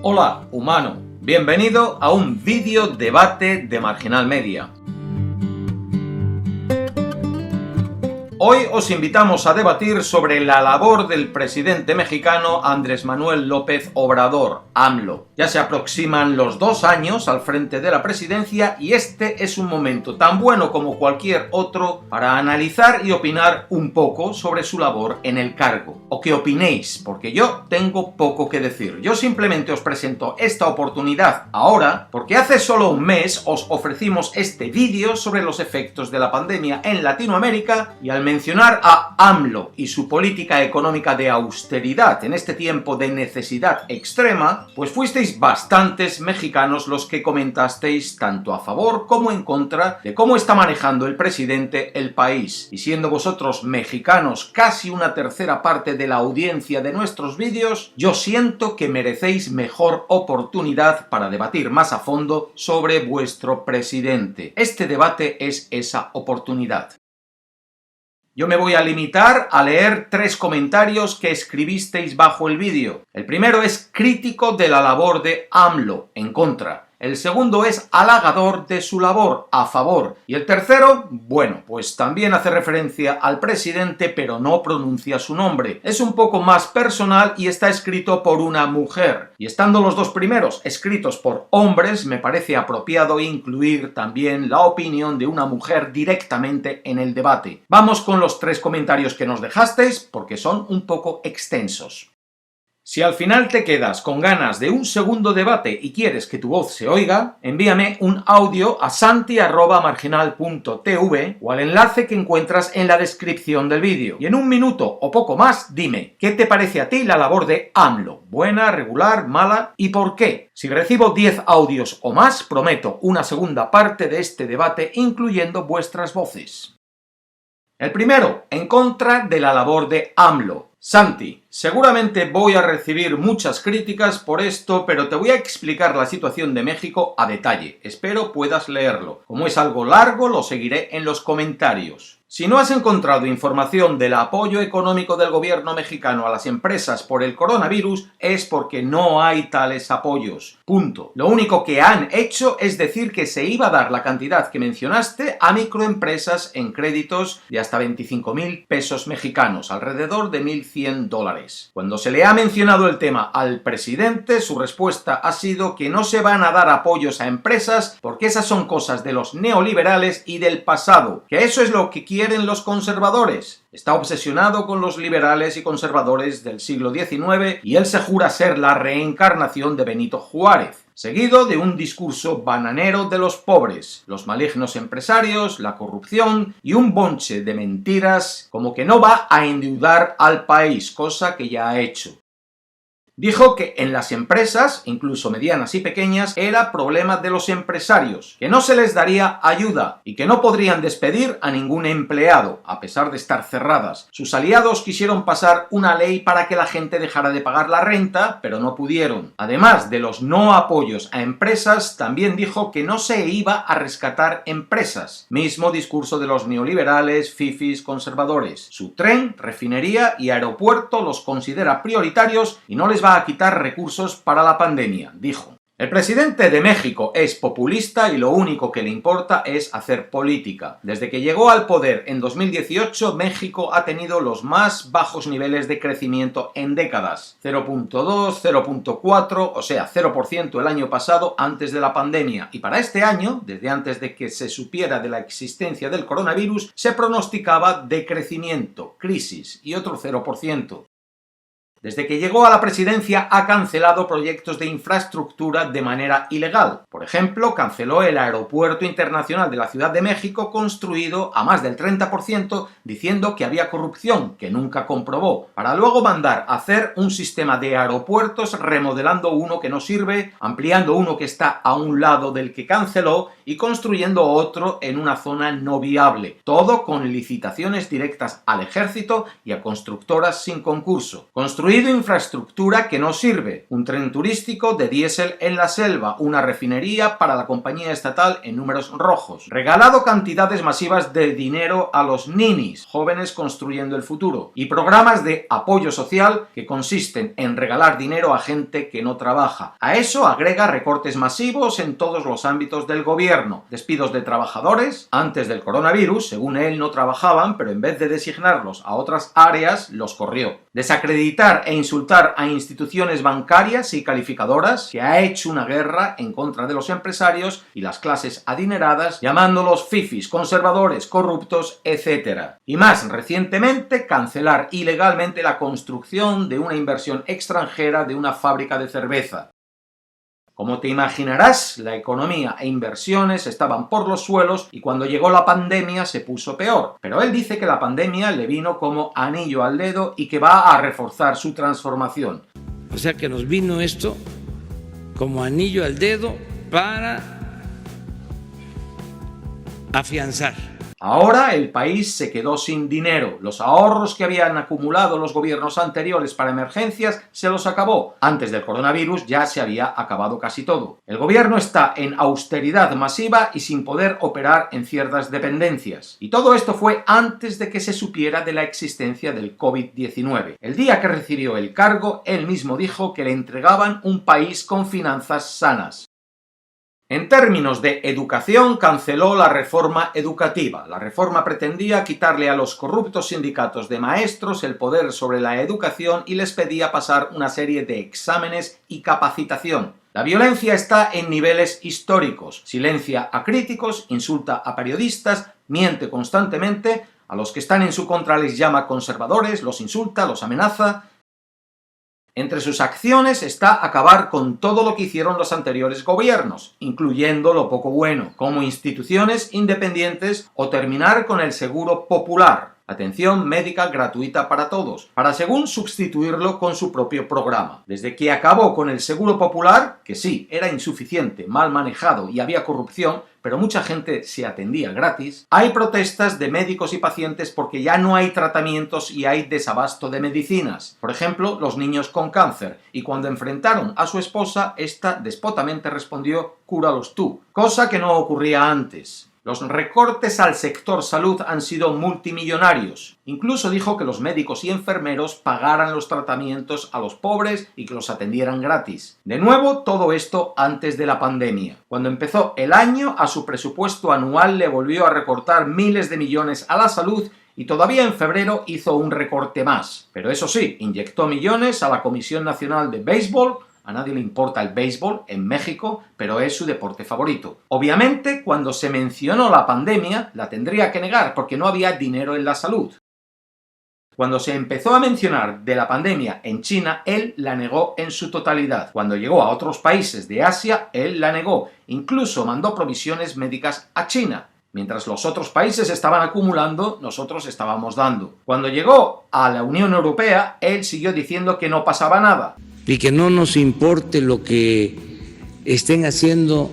Hola, humano. Bienvenido a un vídeo debate de Marginal Media. Hoy os invitamos a debatir sobre la labor del presidente mexicano Andrés Manuel López Obrador, AMLO. Ya se aproximan los 2 años al frente de la presidencia y este es un momento tan bueno como cualquier otro para analizar y opinar un poco sobre su labor en el cargo. O que opinéis, porque yo tengo poco que decir. Yo simplemente os presento esta oportunidad ahora porque hace solo un mes os ofrecimos este vídeo sobre los efectos de la pandemia en Latinoamérica y al mencionar a AMLO y su política económica de austeridad en este tiempo de necesidad extrema, pues fuisteis bastantes mexicanos los que comentasteis tanto a favor como en contra de cómo está manejando el presidente el país. Y siendo vosotros mexicanos casi una tercera parte de la audiencia de nuestros vídeos, yo siento que merecéis mejor oportunidad para debatir más a fondo sobre vuestro presidente. Este debate es esa oportunidad. Yo me voy a limitar a leer 3 comentarios que escribisteis bajo el vídeo. El primero es crítico de la labor de AMLO, en contra. El segundo es halagador de su labor, a favor. Y el tercero, bueno, pues también hace referencia al presidente, pero no pronuncia su nombre. Es un poco más personal y está escrito por una mujer. Y estando los 2 primeros escritos por hombres, me parece apropiado incluir también la opinión de una mujer directamente en el debate. Vamos con los 3 comentarios que nos dejasteis, porque son un poco extensos. Si al final te quedas con ganas de un segundo debate y quieres que tu voz se oiga, envíame un audio a santi@marginal.tv o al enlace que encuentras en la descripción del vídeo. Y en 1 minuto o poco más, dime, ¿qué te parece a ti la labor de AMLO? ¿Buena, regular, mala? ¿Y por qué? Si recibo 10 audios o más, prometo una segunda parte de este debate incluyendo vuestras voces. El primero, en contra de la labor de AMLO. Santi, seguramente voy a recibir muchas críticas por esto, pero te voy a explicar la situación de México a detalle. Espero puedas leerlo. Como es algo largo, lo seguiré en los comentarios. Si no has encontrado información del apoyo económico del gobierno mexicano a las empresas por el coronavirus, es porque no hay tales apoyos. Punto. Lo único que han hecho es decir que se iba a dar la cantidad que mencionaste a microempresas en créditos de hasta 25,000 pesos mexicanos, alrededor de $1,100. Cuando se le ha mencionado el tema al presidente, su respuesta ha sido que no se van a dar apoyos a empresas porque esas son cosas de los neoliberales y del pasado, que eso es lo que quieren los conservadores. Está obsesionado con los liberales y conservadores del siglo XIX y él se jura ser la reencarnación de Benito Juárez, seguido de un discurso bananero de los pobres, los malignos empresarios, la corrupción y un bonche de mentiras como que no va a endeudar al país, cosa que ya ha hecho. Dijo que en las empresas, incluso medianas y pequeñas, era problema de los empresarios, que no se les daría ayuda y que no podrían despedir a ningún empleado, a pesar de estar cerradas. Sus aliados quisieron pasar una ley para que la gente dejara de pagar la renta, pero no pudieron. Además de los no apoyos a empresas, también dijo que no se iba a rescatar empresas. Mismo discurso de los neoliberales, fifis, conservadores. Su tren, refinería y aeropuerto los considera prioritarios y no les va a quitar recursos para la pandemia, dijo. El presidente de México es populista y lo único que le importa es hacer política. Desde que llegó al poder en 2018, México ha tenido los más bajos niveles de crecimiento en décadas. 0,2, 0,4, o sea, 0% el año pasado antes de la pandemia. Y para este año, desde antes de que se supiera de la existencia del coronavirus, se pronosticaba decrecimiento, crisis y otro 0%. Desde que llegó a la presidencia ha cancelado proyectos de infraestructura de manera ilegal. Por ejemplo, canceló el aeropuerto internacional de la Ciudad de México construido a más del 30% diciendo que había corrupción, que nunca comprobó, para luego mandar a hacer un sistema de aeropuertos remodelando uno que no sirve, ampliando uno que está a un lado del que canceló y construyendo otro en una zona no viable. Todo con licitaciones directas al ejército y a constructoras sin concurso. Construir construido infraestructura que no sirve, un tren turístico de diésel en la selva, una refinería para la compañía estatal en números rojos, regalado cantidades masivas de dinero a los ninis, jóvenes construyendo el futuro, y programas de apoyo social que consisten en regalar dinero a gente que no trabaja. A eso agrega recortes masivos en todos los ámbitos del gobierno, despidos de trabajadores. Antes del coronavirus, según él, no trabajaban, pero en vez de designarlos a otras áreas, los corrió. Desacreditar e insultar a instituciones bancarias y calificadoras, que ha hecho una guerra en contra de los empresarios y las clases adineradas, llamándolos fifis, conservadores, corruptos, etc. Y más recientemente, cancelar ilegalmente la construcción de una inversión extranjera de una fábrica de cerveza. Como te imaginarás, la economía e inversiones estaban por los suelos y cuando llegó la pandemia se puso peor. Pero él dice que la pandemia le vino como anillo al dedo y que va a reforzar su transformación. O sea que nos vino esto como anillo al dedo para afianzar. Ahora el país se quedó sin dinero. Los ahorros que habían acumulado los gobiernos anteriores para emergencias se los acabó. Antes del coronavirus ya se había acabado casi todo. El gobierno está en austeridad masiva y sin poder operar en ciertas dependencias. Y todo esto fue antes de que se supiera de la existencia del COVID-19. El día que recibió el cargo, él mismo dijo que le entregaban un país con finanzas sanas. En términos de educación, canceló la reforma educativa. La reforma pretendía quitarle a los corruptos sindicatos de maestros el poder sobre la educación y les pedía pasar una serie de exámenes y capacitación. La violencia está en niveles históricos. Silencia a críticos, insulta a periodistas, miente constantemente, a los que están en su contra les llama conservadores, los insulta, los amenaza. Entre sus acciones está acabar con todo lo que hicieron los anteriores gobiernos, incluyendo lo poco bueno, como instituciones independientes o terminar con el seguro popular, atención médica gratuita para todos, para según sustituirlo con su propio programa. Desde que acabó con el seguro popular, que sí, era insuficiente, mal manejado y había corrupción, pero mucha gente se atendía gratis, hay protestas de médicos y pacientes porque ya no hay tratamientos y hay desabasto de medicinas. Por ejemplo, los niños con cáncer, y cuando enfrentaron a su esposa, esta despotamente respondió «cúralos tú», cosa que no ocurría antes. Los recortes al sector salud han sido multimillonarios. Incluso dijo que los médicos y enfermeros pagaran los tratamientos a los pobres y que los atendieran gratis. De nuevo, todo esto antes de la pandemia. Cuando empezó el año, a su presupuesto anual le volvió a recortar miles de millones a la salud y todavía en febrero hizo un recorte más. Pero eso sí, inyectó millones a la Comisión Nacional de Béisbol. A nadie le importa el béisbol en México, pero es su deporte favorito. Obviamente, cuando se mencionó la pandemia, la tendría que negar porque no había dinero en la salud. Cuando se empezó a mencionar de la pandemia en China, él la negó en su totalidad. Cuando llegó a otros países de Asia, él la negó. Incluso mandó provisiones médicas a China. Mientras los otros países estaban acumulando, nosotros estábamos dando. Cuando llegó a la Unión Europea, él siguió diciendo que no pasaba nada. Y que no nos importe lo que estén haciendo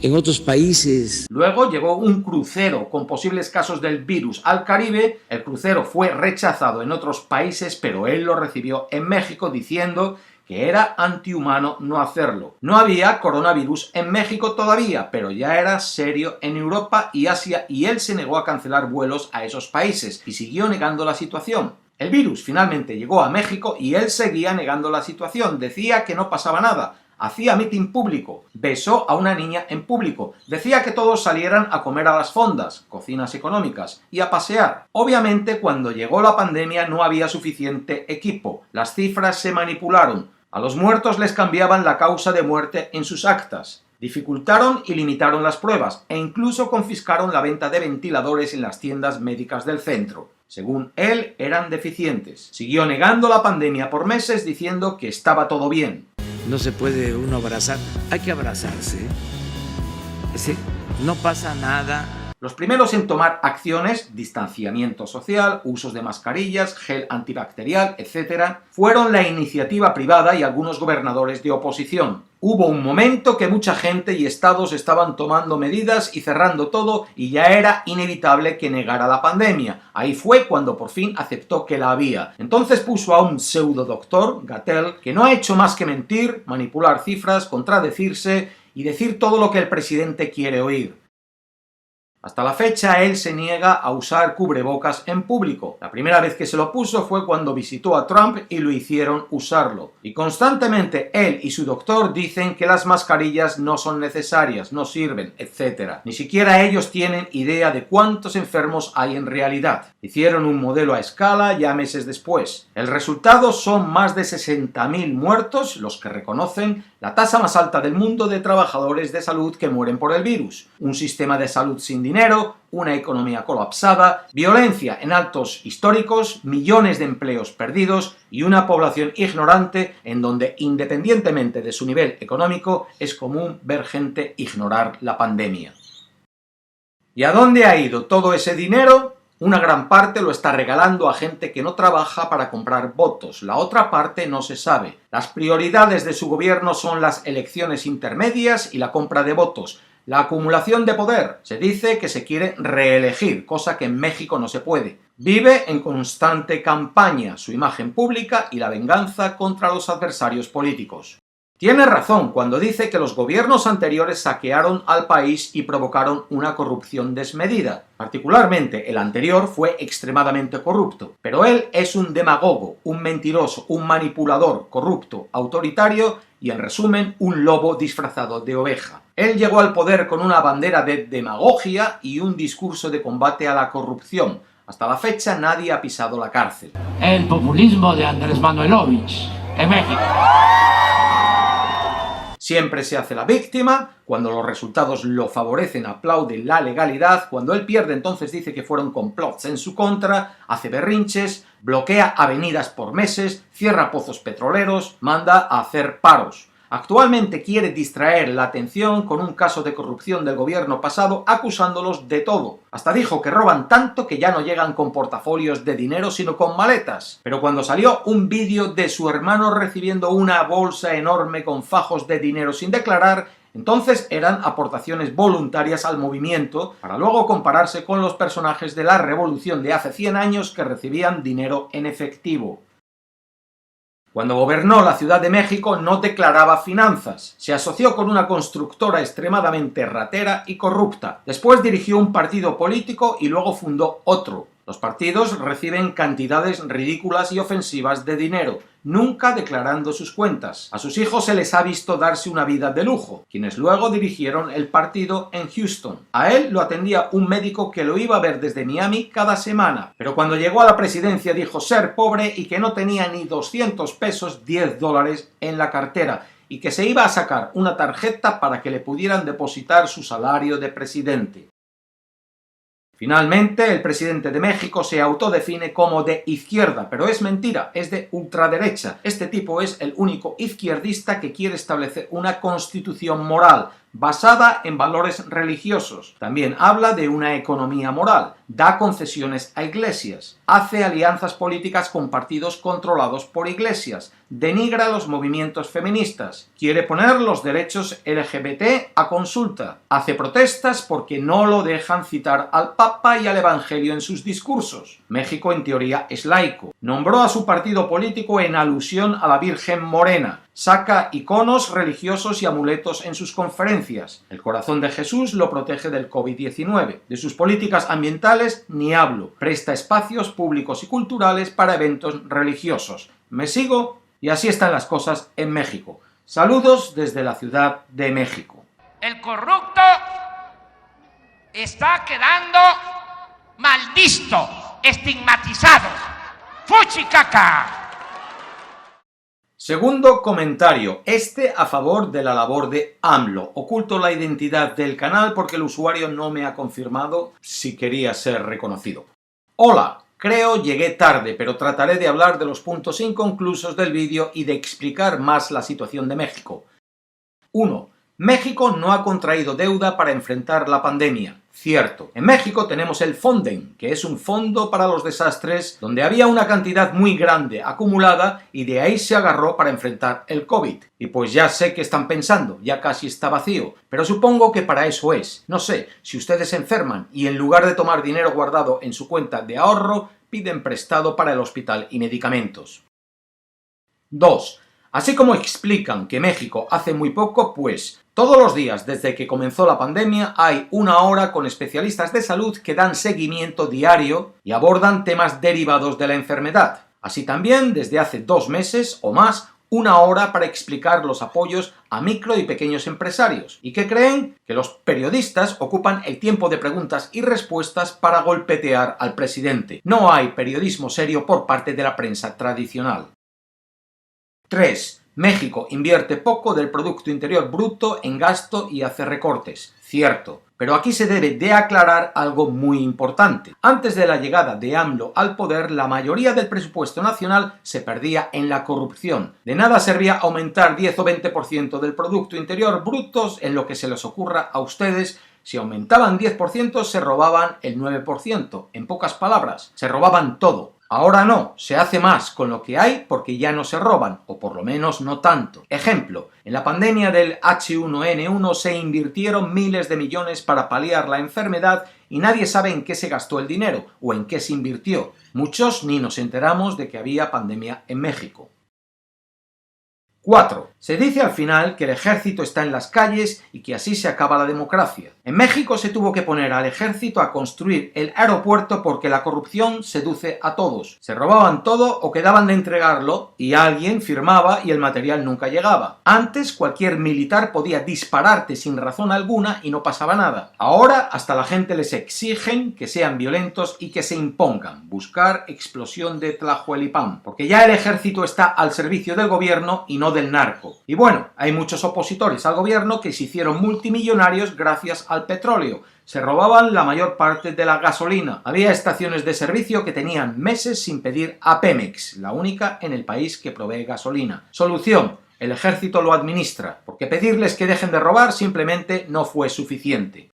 en otros países. Luego llegó un crucero con posibles casos del virus al Caribe. El crucero fue rechazado en otros países, pero él lo recibió en México diciendo que era antihumano no hacerlo. No había coronavirus en México todavía, pero ya era serio en Europa y Asia y él se negó a cancelar vuelos a esos países y siguió negando la situación. El virus finalmente llegó a México y él seguía negando la situación, decía que no pasaba nada, hacía mitin público, besó a una niña en público, decía que todos salieran a comer a las fondas, cocinas económicas, y a pasear. Obviamente, cuando llegó la pandemia no había suficiente equipo, las cifras se manipularon, a los muertos les cambiaban la causa de muerte en sus actas. Dificultaron y limitaron las pruebas e incluso confiscaron la venta de ventiladores en las tiendas médicas del centro. Según él, eran deficientes. Siguió negando la pandemia por meses diciendo que estaba todo bien. No se puede uno abrazar, hay que abrazarse. No pasa nada. Los primeros en tomar acciones, distanciamiento social, usos de mascarillas, gel antibacterial, etc., fueron la iniciativa privada y algunos gobernadores de oposición. Hubo un momento que mucha gente y estados estaban tomando medidas y cerrando todo y ya era inevitable que negara la pandemia. Ahí fue cuando por fin aceptó que la había. Entonces puso a un pseudo doctor, Gatell, que no ha hecho más que mentir, manipular cifras, contradecirse y decir todo lo que el presidente quiere oír. Hasta la fecha, él se niega a usar cubrebocas en público. La primera vez que se lo puso fue cuando visitó a Trump y lo hicieron usarlo. Y constantemente él y su doctor dicen que las mascarillas no son necesarias, no sirven, etc. Ni siquiera ellos tienen idea de cuántos enfermos hay en realidad. Hicieron un modelo a escala ya meses después. El resultado son más de 60.000 muertos, los que reconocen la tasa más alta del mundo de trabajadores de salud que mueren por el virus, un sistema de salud sin dinero, una economía colapsada, violencia en altos históricos, millones de empleos perdidos y una población ignorante en donde, independientemente de su nivel económico, es común ver gente ignorar la pandemia. ¿Y a dónde ha ido todo ese dinero? Una gran parte lo está regalando a gente que no trabaja para comprar votos, la otra parte no se sabe. Las prioridades de su gobierno son las elecciones intermedias y la compra de votos. La acumulación de poder. Se dice que se quiere reelegir, cosa que en México no se puede. Vive en constante campaña, su imagen pública y la venganza contra los adversarios políticos. Tiene razón cuando dice que los gobiernos anteriores saquearon al país y provocaron una corrupción desmedida. Particularmente el anterior fue extremadamente corrupto, pero él es un demagogo, un mentiroso, un manipulador, corrupto, autoritario y en resumen un lobo disfrazado de oveja. Él llegó al poder con una bandera de demagogia y un discurso de combate a la corrupción. Hasta la fecha nadie ha pisado la cárcel. El populismo de Andrés Manuelovich en México. Siempre se hace la víctima, cuando los resultados lo favorecen aplaude la legalidad, cuando él pierde entonces dice que fueron complots en su contra, hace berrinches, bloquea avenidas por meses, cierra pozos petroleros, manda a hacer paros. Actualmente quiere distraer la atención con un caso de corrupción del gobierno pasado acusándolos de todo. Hasta dijo que roban tanto que ya no llegan con portafolios de dinero sino con maletas. Pero cuando salió un vídeo de su hermano recibiendo una bolsa enorme con fajos de dinero sin declarar, entonces eran aportaciones voluntarias al movimiento para luego compararse con los personajes de la revolución de hace 100 años que recibían dinero en efectivo. Cuando gobernó la Ciudad de México no declaraba finanzas, se asoció con una constructora extremadamente ratera y corrupta. Después dirigió un partido político y luego fundó otro. Los partidos reciben cantidades ridículas y ofensivas de dinero, nunca declarando sus cuentas. A sus hijos se les ha visto darse una vida de lujo, quienes luego dirigieron el partido en Houston. A él lo atendía un médico que lo iba a ver desde Miami cada semana, pero cuando llegó a la presidencia dijo ser pobre y que no tenía ni 200 pesos, 10 dólares en la cartera, y que se iba a sacar una tarjeta para que le pudieran depositar su salario de presidente. Finalmente, el presidente de México se autodefine como de izquierda, pero es mentira, es de ultraderecha. Este tipo es el único izquierdista que quiere establecer una constitución moral, basada en valores religiosos. También habla de una economía moral, da concesiones a iglesias, hace alianzas políticas con partidos controlados por iglesias, denigra los movimientos feministas, quiere poner los derechos LGBT a consulta, hace protestas porque no lo dejan citar al Papa y al Evangelio en sus discursos. México en teoría es laico. Nombró a su partido político en alusión a la Virgen Morena. Saca iconos religiosos y amuletos en sus conferencias. El corazón de Jesús lo protege del COVID-19. De sus políticas ambientales ni hablo. Presta espacios públicos y culturales para eventos religiosos. ¿Me sigo? Y así están las cosas en México. Saludos desde la Ciudad de México. El corrupto está quedando malvisto, estigmatizado. ¡Fuchicaca! Segundo comentario, este a favor de la labor de AMLO. Oculto la identidad del canal porque el usuario no me ha confirmado si quería ser reconocido. Hola, creo llegué tarde, pero trataré de hablar de los puntos inconclusos del vídeo y de explicar más la situación de México. 1. México no ha contraído deuda para enfrentar la pandemia. Cierto. En México tenemos el Fonden, que es un fondo para los desastres donde había una cantidad muy grande acumulada y de ahí se agarró para enfrentar el COVID. Y pues ya sé que están pensando, ya casi está vacío, pero supongo que para eso es. No sé, si ustedes se enferman y en lugar de tomar dinero guardado en su cuenta de ahorro, piden prestado para el hospital y medicamentos. 2. Así como explican que México hace muy poco, pues todos los días desde que comenzó la pandemia hay una hora con especialistas de salud que dan seguimiento diario y abordan temas derivados de la enfermedad. Así también desde hace 2 meses o más una hora para explicar los apoyos a micro y pequeños empresarios. ¿Y qué creen? Que los periodistas ocupan el tiempo de preguntas y respuestas para golpetear al presidente. No hay periodismo serio por parte de la prensa tradicional. 3. México invierte poco del Producto Interior Bruto en gasto y hace recortes. Cierto. Pero aquí se debe de aclarar algo muy importante. Antes de la llegada de AMLO al poder, la mayoría del presupuesto nacional se perdía en la corrupción. De nada servía aumentar 10 o 20% del Producto Interior Bruto en lo que se les ocurra a ustedes. Si aumentaban 10%, se robaban el 9%. En pocas palabras, se robaban todo. Ahora no, se hace más con lo que hay porque ya no se roban, o por lo menos no tanto. Ejemplo, en la pandemia del H1N1 se invirtieron miles de millones para paliar la enfermedad y nadie sabe en qué se gastó el dinero o en qué se invirtió. Muchos ni nos enteramos de que había pandemia en México. 4. Se dice al final que el ejército está en las calles y que así se acaba la democracia. En México se tuvo que poner al ejército a construir el aeropuerto porque la corrupción seduce a todos. Se robaban todo o quedaban de entregarlo y alguien firmaba y el material nunca llegaba. Antes cualquier militar podía dispararte sin razón alguna y no pasaba nada. Ahora hasta la gente les exigen que sean violentos y que se impongan. Buscar explosión de Tlahuelilpan. Porque ya el ejército está al servicio del gobierno y no del narco. Y bueno, hay muchos opositores al gobierno que se hicieron multimillonarios gracias al petróleo. Se robaban la mayor parte de la gasolina. Había estaciones de servicio que tenían meses sin pedir a Pemex, la única en el país que provee gasolina. Solución: el ejército lo administra, porque pedirles que dejen de robar simplemente no fue suficiente.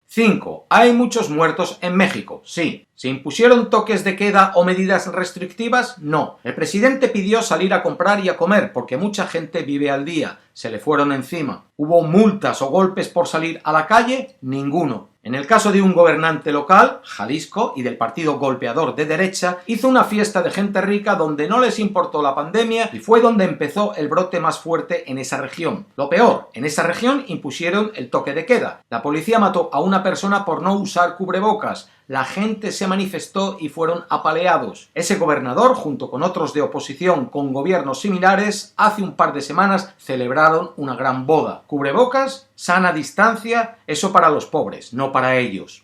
5. ¿Hay muchos muertos en México? Sí. ¿Se impusieron toques de queda o medidas restrictivas? No. El presidente pidió salir a comprar y a comer porque mucha gente vive al día. Se le fueron encima. ¿Hubo multas o golpes por salir a la calle? Ninguno. En el caso de un gobernante local, Jalisco, y del partido golpeador de derecha, hizo una fiesta de gente rica donde no les importó la pandemia y fue donde empezó el brote más fuerte en esa región. Lo peor, en esa región impusieron el toque de queda. La policía mató a una persona por no usar cubrebocas. La gente se manifestó y fueron apaleados. Ese gobernador, junto con otros de oposición con gobiernos similares, hace un par de semanas celebraron una gran boda. Cubrebocas, sana distancia, eso para los pobres, no para ellos.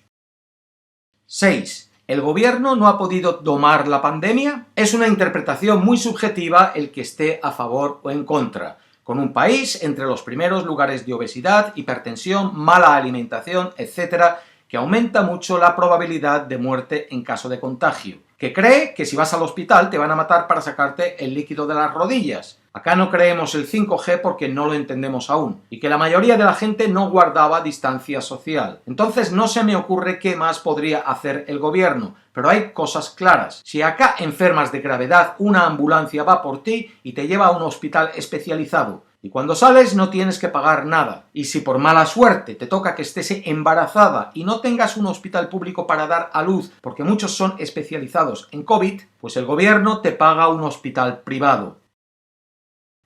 6. ¿El gobierno no ha podido domar la pandemia? Es una interpretación muy subjetiva el que esté a favor o en contra. Con un país entre los primeros lugares de obesidad, hipertensión, mala alimentación, etc., que aumenta mucho la probabilidad de muerte en caso de contagio, que cree que si vas al hospital te van a matar para sacarte el líquido de las rodillas. Acá no creemos el 5G porque no lo entendemos aún, y que la mayoría de la gente no guardaba distancia social. Entonces no se me ocurre qué más podría hacer el gobierno, pero hay cosas claras. Si acá enfermas de gravedad, una ambulancia va por ti y te lleva a un hospital especializado. Y cuando sales no tienes que pagar nada. Y si por mala suerte te toca que estés embarazada y no tengas un hospital público para dar a luz, porque muchos son especializados en COVID, pues el gobierno te paga un hospital privado.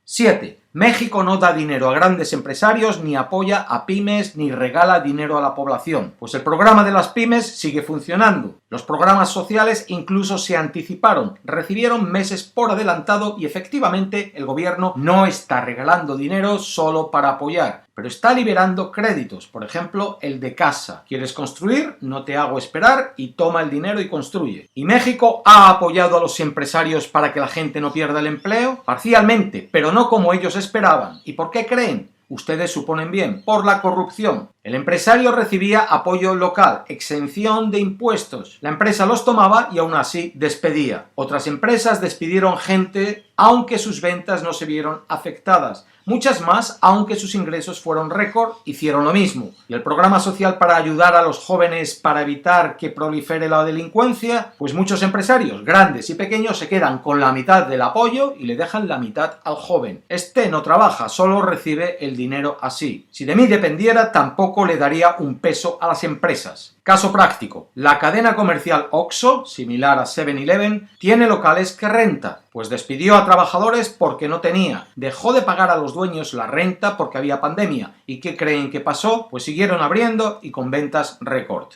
7. México no da dinero a grandes empresarios, ni apoya a pymes, ni regala dinero a la población. Pues el programa de las pymes sigue funcionando. Los programas sociales incluso se anticiparon, recibieron meses por adelantado y efectivamente el gobierno no está regalando dinero solo para apoyar, pero está liberando créditos, por ejemplo el de casa. ¿Quieres construir? No te hago esperar y toma el dinero y construye. ¿Y México ha apoyado a los empresarios para que la gente no pierda el empleo? Parcialmente, pero no como ellos esperaban. ¿Y por qué creen? Ustedes suponen bien, por la corrupción. El empresario recibía apoyo local, exención de impuestos. La empresa los tomaba y aún así despedía. Otras empresas despidieron gente aunque sus ventas no se vieron afectadas. Muchas más, aunque sus ingresos fueron récord, hicieron lo mismo. ¿Y el programa social para ayudar a los jóvenes para evitar que prolifere la delincuencia? Pues muchos empresarios, grandes y pequeños, se quedan con la mitad del apoyo y le dejan la mitad al joven. Este no trabaja, solo recibe el dinero así. Si de mí dependiera, tampoco le daría un peso a las empresas. Caso práctico, la cadena comercial Oxxo, similar a 7-Eleven, tiene locales que renta. Pues despidió a trabajadores porque no tenía. Dejó de pagar a los dueños la renta porque había pandemia. ¿Y qué creen que pasó? Pues siguieron abriendo y con ventas récord.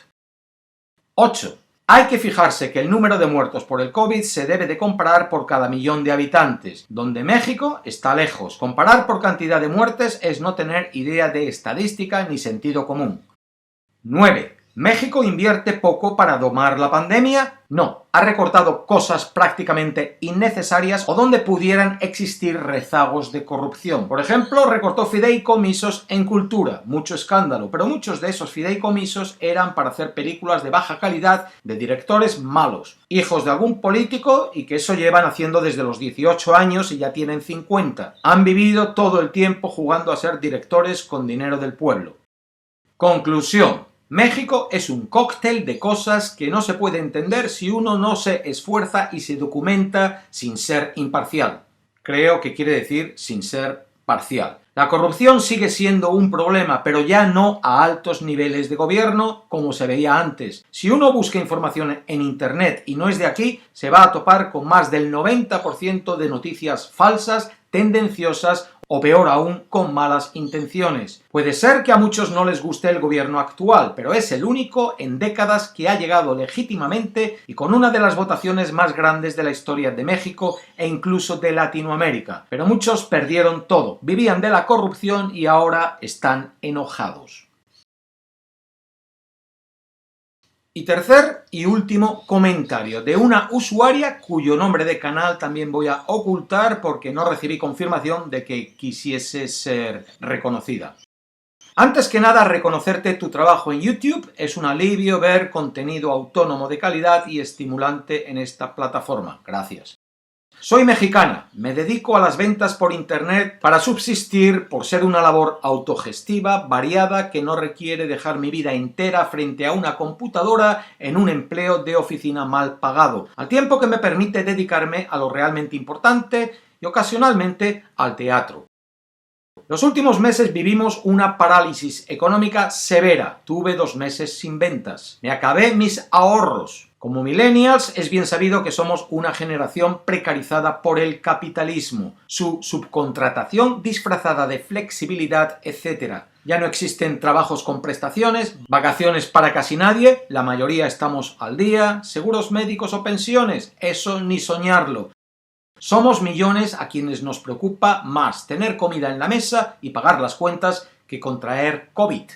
8. Hay que fijarse que el número de muertos por el COVID se debe de comparar por cada millón de habitantes, donde México está lejos. Comparar por cantidad de muertes es no tener idea de estadística ni sentido común. 9. ¿México invierte poco para domar la pandemia? No, ha recortado cosas prácticamente innecesarias o donde pudieran existir rezagos de corrupción. Por ejemplo, recortó fideicomisos en cultura, mucho escándalo, pero muchos de esos fideicomisos eran para hacer películas de baja calidad de directores malos, hijos de algún político y que eso llevan haciendo desde los 18 años y ya tienen 50. Han vivido todo el tiempo jugando a ser directores con dinero del pueblo. Conclusión. México es un cóctel de cosas que no se puede entender si uno no se esfuerza y se documenta sin ser imparcial. Creo que quiere decir sin ser parcial. La corrupción sigue siendo un problema, pero ya no a altos niveles de gobierno como se veía antes. Si uno busca información en internet y no es de aquí, se va a topar con más del 90% de noticias falsas, tendenciosas o peor aún, con malas intenciones. Puede ser que a muchos no les guste el gobierno actual, pero es el único en décadas que ha llegado legítimamente y con una de las votaciones más grandes de la historia de México e incluso de Latinoamérica. Pero muchos perdieron todo, vivían de la corrupción y ahora están enojados. Y tercer y último comentario de una usuaria cuyo nombre de canal también voy a ocultar porque no recibí confirmación de que quisiese ser reconocida. Antes que nada, reconocerte tu trabajo en YouTube. Es un alivio ver contenido autónomo de calidad y estimulante en esta plataforma. Gracias. Soy mexicana, me dedico a las ventas por internet para subsistir por ser una labor autogestiva, variada, que no requiere dejar mi vida entera frente a una computadora en un empleo de oficina mal pagado, al tiempo que me permite dedicarme a lo realmente importante y ocasionalmente al teatro. Los últimos meses vivimos una parálisis económica severa. Tuve 2 meses sin ventas. Me acabé mis ahorros. Como millennials es bien sabido que somos una generación precarizada por el capitalismo, su subcontratación disfrazada de flexibilidad, etc. Ya no existen trabajos con prestaciones, vacaciones para casi nadie, la mayoría estamos al día, seguros médicos o pensiones, eso ni soñarlo. Somos millones a quienes nos preocupa más tener comida en la mesa y pagar las cuentas que contraer COVID.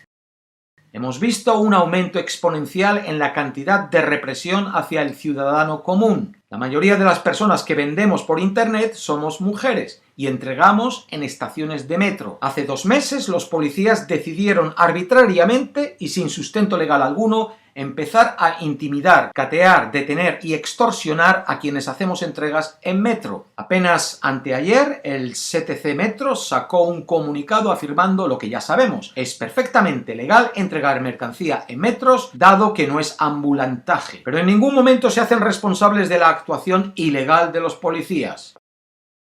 Hemos visto un aumento exponencial en la cantidad de represión hacia el ciudadano común. La mayoría de las personas que vendemos por internet somos mujeres y entregamos en estaciones de metro. Hace 2 meses los policías decidieron arbitrariamente y sin sustento legal alguno empezar a intimidar, catear, detener y extorsionar a quienes hacemos entregas en metro. Apenas anteayer, el CTC Metro sacó un comunicado afirmando lo que ya sabemos. Es perfectamente legal entregar mercancía en metros, dado que no es ambulantaje. Pero en ningún momento se hacen responsables de la actuación ilegal de los policías.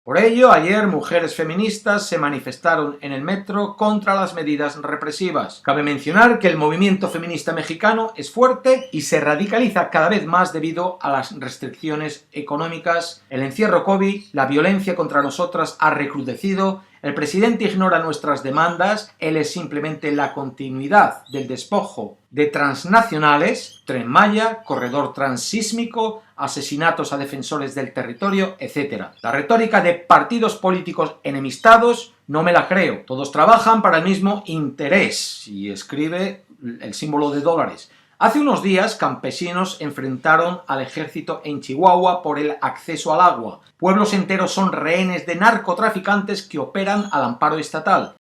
Por ello, ayer mujeres feministas se manifestaron en el metro contra las medidas represivas. Cabe mencionar que el movimiento feminista mexicano es fuerte y se radicaliza cada vez más debido a las restricciones económicas, el encierro COVID, la violencia contra nosotras ha recrudecido, el presidente ignora nuestras demandas, él es simplemente la continuidad del despojo de transnacionales, Tren Maya, corredor transísmico, asesinatos a defensores del territorio, etc. La retórica de partidos políticos enemistados no me la creo. Todos trabajan para el mismo interés y escribe el símbolo de dólares. Hace unos días, campesinos enfrentaron al ejército en Chihuahua por el acceso al agua. Pueblos enteros son rehenes de narcotraficantes que operan al amparo estatal.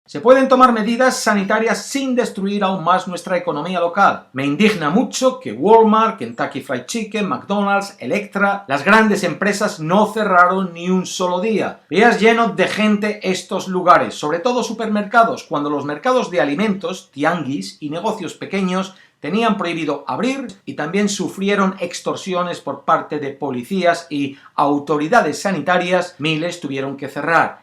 Se pueden tomar medidas sanitarias sin destruir aún más nuestra economía local. Me indigna mucho que Walmart, Kentucky Fried Chicken, McDonald's, Electra, las grandes empresas no cerraron ni un solo día. Veas llenos de gente estos lugares, sobre todo supermercados, cuando los mercados de alimentos, tianguis y negocios pequeños tenían prohibido abrir y también sufrieron extorsiones por parte de policías y autoridades sanitarias, miles tuvieron que cerrar.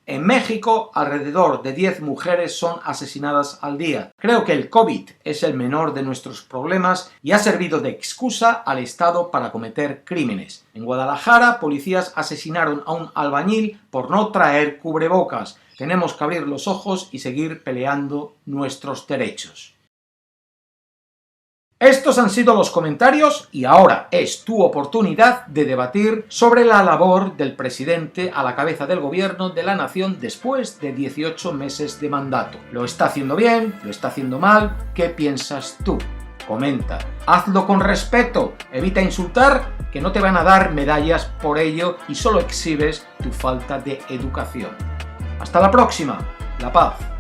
En México, alrededor de 10 mujeres son asesinadas al día. Creo que el COVID es el menor de nuestros problemas y ha servido de excusa al Estado para cometer crímenes. En Guadalajara, policías asesinaron a un albañil por no traer cubrebocas. Tenemos que abrir los ojos y seguir peleando nuestros derechos. Estos han sido los comentarios y ahora es tu oportunidad de debatir sobre la labor del presidente a la cabeza del gobierno de la nación después de 18 meses de mandato. ¿Lo está haciendo bien? ¿Lo está haciendo mal? ¿Qué piensas tú? Comenta. Hazlo con respeto. Evita insultar, que no te van a dar medallas por ello y solo exhibes tu falta de educación. Hasta la próxima. La paz.